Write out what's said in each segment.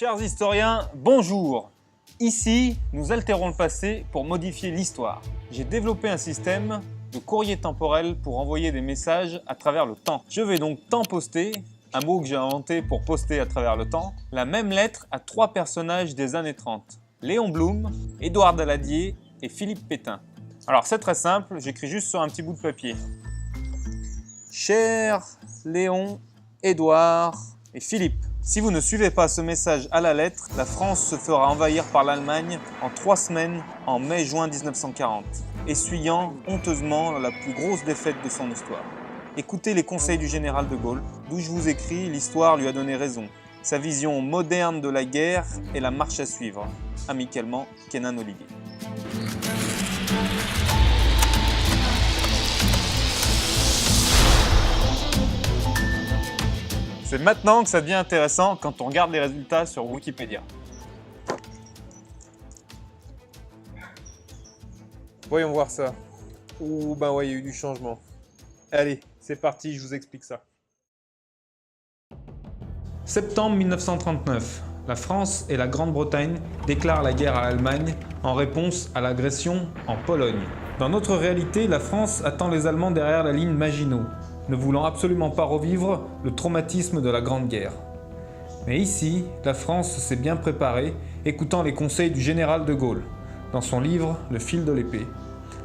Chers historiens, bonjour! Ici, nous altérons le passé pour modifier l'histoire. J'ai développé un système de courrier temporel pour envoyer des messages à travers le temps. Je vais donc temps-poster, un mot que j'ai inventé pour poster à travers le temps, la même lettre à 3 personnages des années 30. Léon Blum, Édouard Daladier et Philippe Pétain. Alors c'est très simple, j'écris juste sur un petit bout de papier. Cher Léon, Édouard et Philippe. Si vous ne suivez pas ce message à la lettre, la France se fera envahir par l'Allemagne en 3 semaines en mai-juin 1940, essuyant honteusement la plus grosse défaite de son histoire. Écoutez les conseils du général de Gaulle, d'où je vous écris, l'histoire lui a donné raison. Sa vision moderne de la guerre est la marche à suivre. Amicalement, Kenan Olivier. C'est maintenant que ça devient intéressant quand on regarde les résultats sur Wikipédia. Voyons voir ça. Ouh, ben ouais, il y a eu du changement. Allez, c'est parti, je vous explique ça. Septembre 1939, la France et la Grande-Bretagne déclarent la guerre à l'Allemagne en réponse à l'agression en Pologne. Dans notre réalité, la France attend les Allemands derrière la ligne Maginot, ne voulant absolument pas revivre le traumatisme de la Grande Guerre. Mais ici, la France s'est bien préparée, écoutant les conseils du général de Gaulle, dans son livre « Le fil de l'épée »,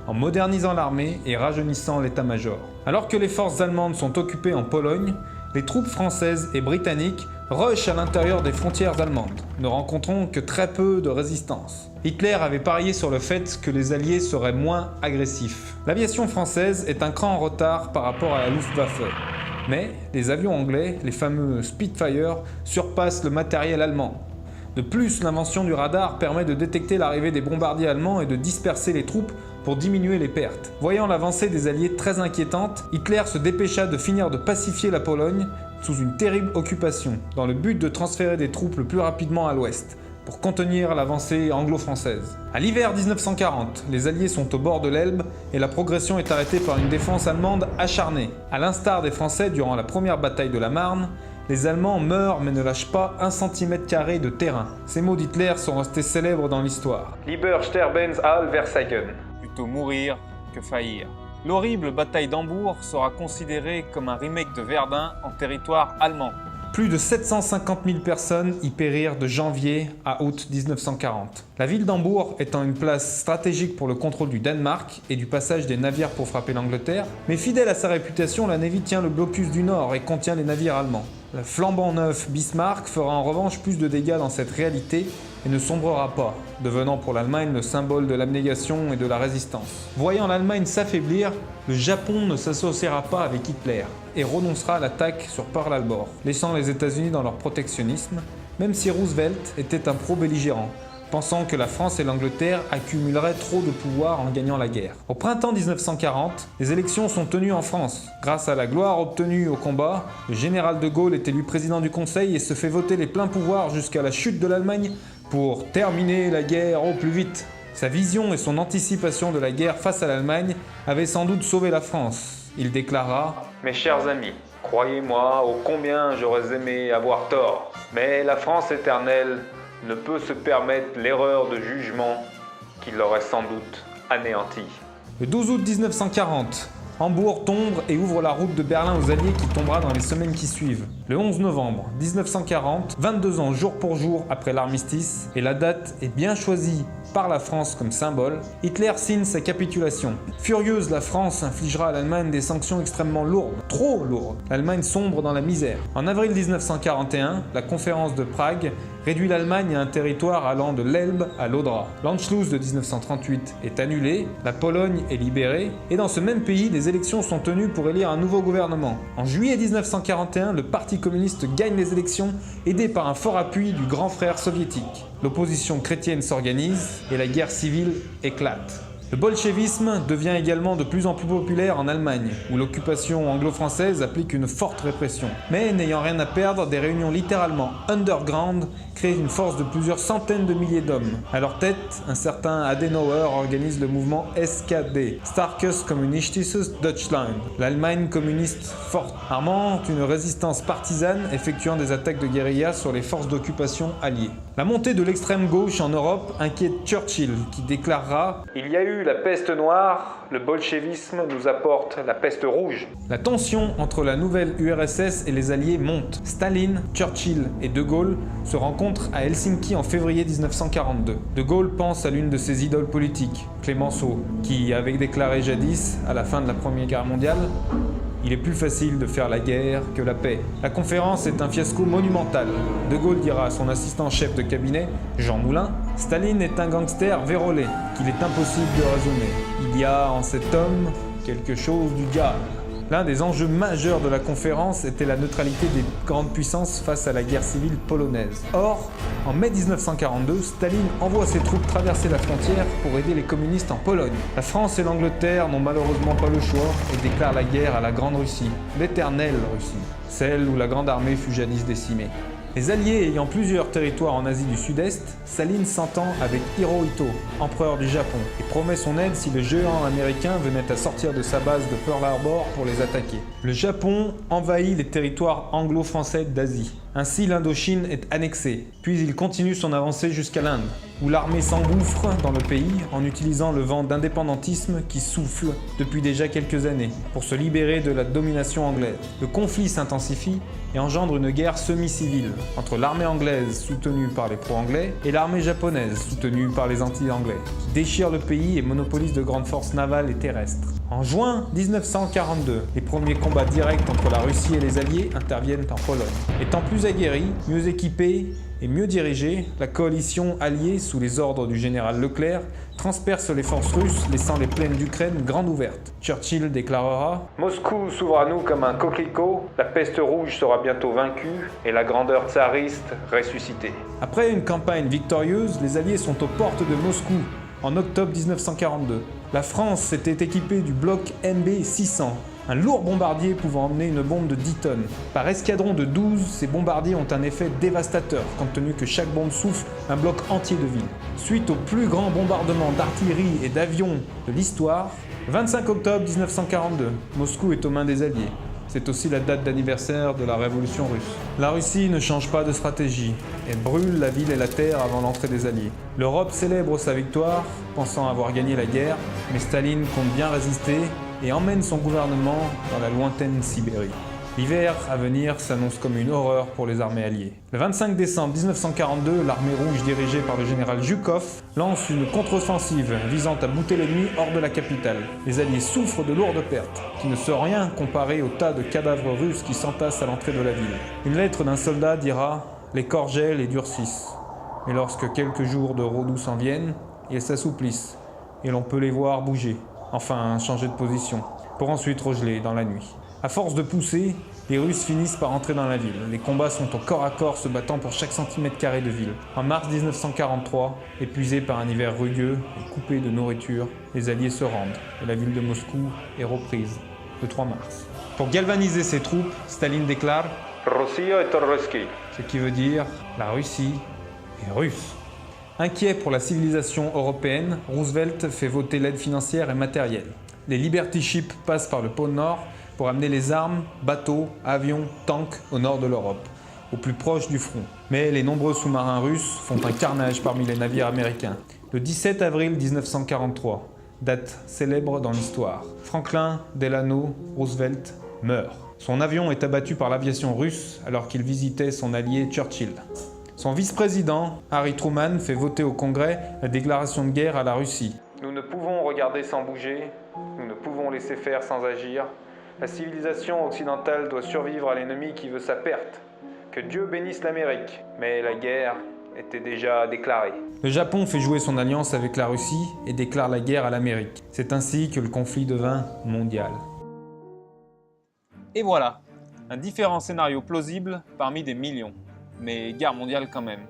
en modernisant l'armée et rajeunissant l'état-major. Alors que les forces allemandes sont occupées en Pologne, les troupes françaises et britanniques rushent à l'intérieur des frontières allemandes, ne rencontrant que très peu de résistance. Hitler avait parié sur le fait que les Alliés seraient moins agressifs. L'aviation française est un cran en retard par rapport à la Luftwaffe. Mais les avions anglais, les fameux Spitfire, surpassent le matériel allemand. De plus, l'invention du radar permet de détecter l'arrivée des bombardiers allemands et de disperser les troupes pour diminuer les pertes. Voyant l'avancée des Alliés très inquiétante, Hitler se dépêcha de finir de pacifier la Pologne sous une terrible occupation, dans le but de transférer des troupes le plus rapidement à l'ouest, pour contenir l'avancée anglo-française. À l'hiver 1940, les Alliés sont au bord de l'Elbe et la progression est arrêtée par une défense allemande acharnée. À l'instar des Français durant la première bataille de la Marne, les Allemands meurent mais ne lâchent pas 1 cm² de terrain. Ces mots d'Hitler sont restés célèbres dans l'histoire. Lieber sterben als versagen. Plutôt mourir que faillir. L'horrible bataille d'Hambourg sera considérée comme un remake de Verdun en territoire allemand. Plus de 750 000 personnes y périrent de janvier à août 1940. La ville d'Hambourg étant une place stratégique pour le contrôle du Danemark et du passage des navires pour frapper l'Angleterre, mais fidèle à sa réputation, la Navy tient le blocus du Nord et contient les navires allemands. Le flambant neuf Bismarck fera en revanche plus de dégâts dans cette réalité et ne sombrera pas, devenant pour l'Allemagne le symbole de l'abnégation et de la résistance. Voyant l'Allemagne s'affaiblir, le Japon ne s'associera pas avec Hitler et renoncera à l'attaque sur Pearl Harbor, laissant les États-Unis dans leur protectionnisme, même si Roosevelt était un pro-belligérant, pensant que la France et l'Angleterre accumuleraient trop de pouvoir en gagnant la guerre. Au printemps 1940, les élections sont tenues en France. Grâce à la gloire obtenue au combat, le général de Gaulle est élu président du Conseil et se fait voter les pleins pouvoirs jusqu'à la chute de l'Allemagne pour terminer la guerre au plus vite. Sa vision et son anticipation de la guerre face à l'Allemagne avaient sans doute sauvé la France. Il déclara « Mes chers amis, croyez-moi ô combien j'aurais aimé avoir tort, mais la France éternelle ne peut se permettre l'erreur de jugement qui l'aurait sans doute anéanti. » Le 12 août 1940, Hambourg tombe et ouvre la route de Berlin aux Alliés qui tombera dans les semaines qui suivent. Le 11 novembre 1940, 22 ans jour pour jour après l'armistice, et la date est bien choisie par la France comme symbole, Hitler signe sa capitulation. Furieuse, la France infligera à l'Allemagne des sanctions extrêmement lourdes, trop lourdes. L'Allemagne sombre dans la misère. En avril 1941, la conférence de Prague réduit l'Allemagne à un territoire allant de l'Elbe à l'Odra. L'Anschluss de 1938 est annulé, la Pologne est libérée, et dans ce même pays, des élections sont tenues pour élire un nouveau gouvernement. En juillet 1941, le Parti communiste gagne les élections, aidé par un fort appui du grand frère soviétique. L'opposition chrétienne s'organise et la guerre civile éclate. Le bolchevisme devient également de plus en plus populaire en Allemagne, où l'occupation anglo-française applique une forte répression. Mais n'ayant rien à perdre, des réunions littéralement underground créent une force de plusieurs centaines de milliers d'hommes. À leur tête, un certain Adenauer organise le mouvement SKD, Starkes Kommunistisches Deutschland, l'Allemagne communiste forte, armant une résistance partisane effectuant des attaques de guérilla sur les forces d'occupation alliées. La montée de l'extrême gauche en Europe inquiète Churchill, qui déclarera « Il y a eu la peste noire, le bolchevisme nous apporte la peste rouge ». La tension entre la nouvelle URSS et les Alliés monte. Staline, Churchill et De Gaulle se rencontrent à Helsinki en février 1942. De Gaulle pense à l'une de ses idoles politiques, Clémenceau, qui avait déclaré jadis, à la fin de la Première Guerre mondiale, il est plus facile de faire la guerre que la paix. La conférence est un fiasco monumental. De Gaulle dira à son assistant-chef de cabinet, Jean Moulin, « Staline est un gangster vérolé, qu'il est impossible de raisonner. Il y a en cet homme quelque chose du diable. » L'un des enjeux majeurs de la conférence était la neutralité des grandes puissances face à la guerre civile polonaise. Or, en mai 1942, Staline envoie ses troupes traverser la frontière pour aider les communistes en Pologne. La France et l'Angleterre n'ont malheureusement pas le choix et déclarent la guerre à la Grande Russie, l'éternelle Russie, celle où la Grande Armée fut jadis décimée. Les Alliés ayant plusieurs territoires en Asie du Sud-Est, Staline s'entend avec Hirohito, empereur du Japon, et promet son aide si le géant américain venait à sortir de sa base de Pearl Harbor pour les attaquer. Le Japon envahit les territoires anglo-français d'Asie. Ainsi, l'Indochine est annexée, puis il continue son avancée jusqu'à l'Inde, où l'armée s'engouffre dans le pays en utilisant le vent d'indépendantisme qui souffle depuis déjà quelques années pour se libérer de la domination anglaise. Le conflit s'intensifie et engendre une guerre semi-civile entre l'armée anglaise soutenue par les pro-anglais et l'armée japonaise soutenue par les anti-anglais, qui déchire le pays et monopolise de grandes forces navales et terrestres. En juin 1942, les premiers combats directs entre la Russie et les Alliés interviennent en Pologne. Étant plus aguerrie, mieux équipée et mieux dirigée, la coalition alliée, sous les ordres du général Leclerc, transperce les forces russes, laissant les plaines d'Ukraine grandes ouvertes. Churchill déclarera « Moscou s'ouvre à nous comme un coquelicot, la peste rouge sera bientôt vaincue et la grandeur tsariste ressuscitée. » Après une campagne victorieuse, les Alliés sont aux portes de Moscou en octobre 1942. La France s'était équipée du bloc MB-600, un lourd bombardier pouvant emmener une bombe de 10 tonnes. Par escadron de 12, ces bombardiers ont un effet dévastateur, compte tenu que chaque bombe souffle un bloc entier de ville. Suite au plus grand bombardement d'artillerie et d'avions de l'histoire, 25 octobre 1942, Moscou est aux mains des Alliés. C'est aussi la date d'anniversaire de la révolution russe. La Russie ne change pas de stratégie. Elle brûle la ville et la terre avant l'entrée des Alliés. L'Europe célèbre sa victoire, pensant avoir gagné la guerre, mais Staline compte bien résister et emmène son gouvernement dans la lointaine Sibérie. L'hiver à venir s'annonce comme une horreur pour les armées alliées. Le 25 décembre 1942, l'armée rouge dirigée par le général Zhukov lance une contre-offensive visant à bouter l'ennemi hors de la capitale. Les Alliés souffrent de lourdes pertes, qui ne sont rien comparées au tas de cadavres russes qui s'entassent à l'entrée de la ville. Une lettre d'un soldat dira « Les corps gèlent et durcissent. Mais lorsque quelques jours de repos s'en viennent, ils s'assouplissent, et l'on peut les voir bouger, enfin changer de position, pour ensuite regeler dans la nuit. » À force de pousser, les Russes finissent par entrer dans la ville. Les combats sont au corps à corps, se battant pour chaque centimètre carré de ville. En mars 1943, épuisés par un hiver rugueux et coupés de nourriture, les Alliés se rendent et la ville de Moscou est reprise le 3 mars. Pour galvaniser ses troupes, Staline déclare « Rossiya est ruski », ce qui veut dire « la Russie est russe ». Inquiet pour la civilisation européenne, Roosevelt fait voter l'aide financière et matérielle. Les Liberty Ships passent par le pôle Nord pour amener les armes, bateaux, avions, tanks au nord de l'Europe, au plus proche du front. Mais les nombreux sous-marins russes font un carnage parmi les navires américains. Le 17 avril 1943, date célèbre dans l'histoire, Franklin Delano Roosevelt meurt. Son avion est abattu par l'aviation russe alors qu'il visitait son allié Churchill. Son vice-président, Harry Truman, fait voter au Congrès la déclaration de guerre à la Russie. Nous ne pouvons regarder sans bouger, nous ne pouvons laisser faire sans agir. La civilisation occidentale doit survivre à l'ennemi qui veut sa perte. Que Dieu bénisse l'Amérique. Mais la guerre était déjà déclarée. Le Japon fait jouer son alliance avec la Russie et déclare la guerre à l'Amérique. C'est ainsi que le conflit devint mondial. Et voilà, un différent scénario plausible parmi des millions. Mais guerre mondiale quand même.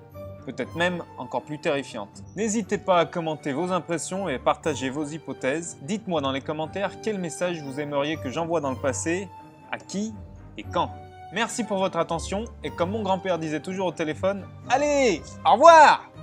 peut-être même encore plus terrifiante. N'hésitez pas à commenter vos impressions et partager vos hypothèses. Dites-moi dans les commentaires quel message vous aimeriez que j'envoie dans le passé, à qui et quand. Merci pour votre attention et comme mon grand-père disait toujours au téléphone, allez, au revoir!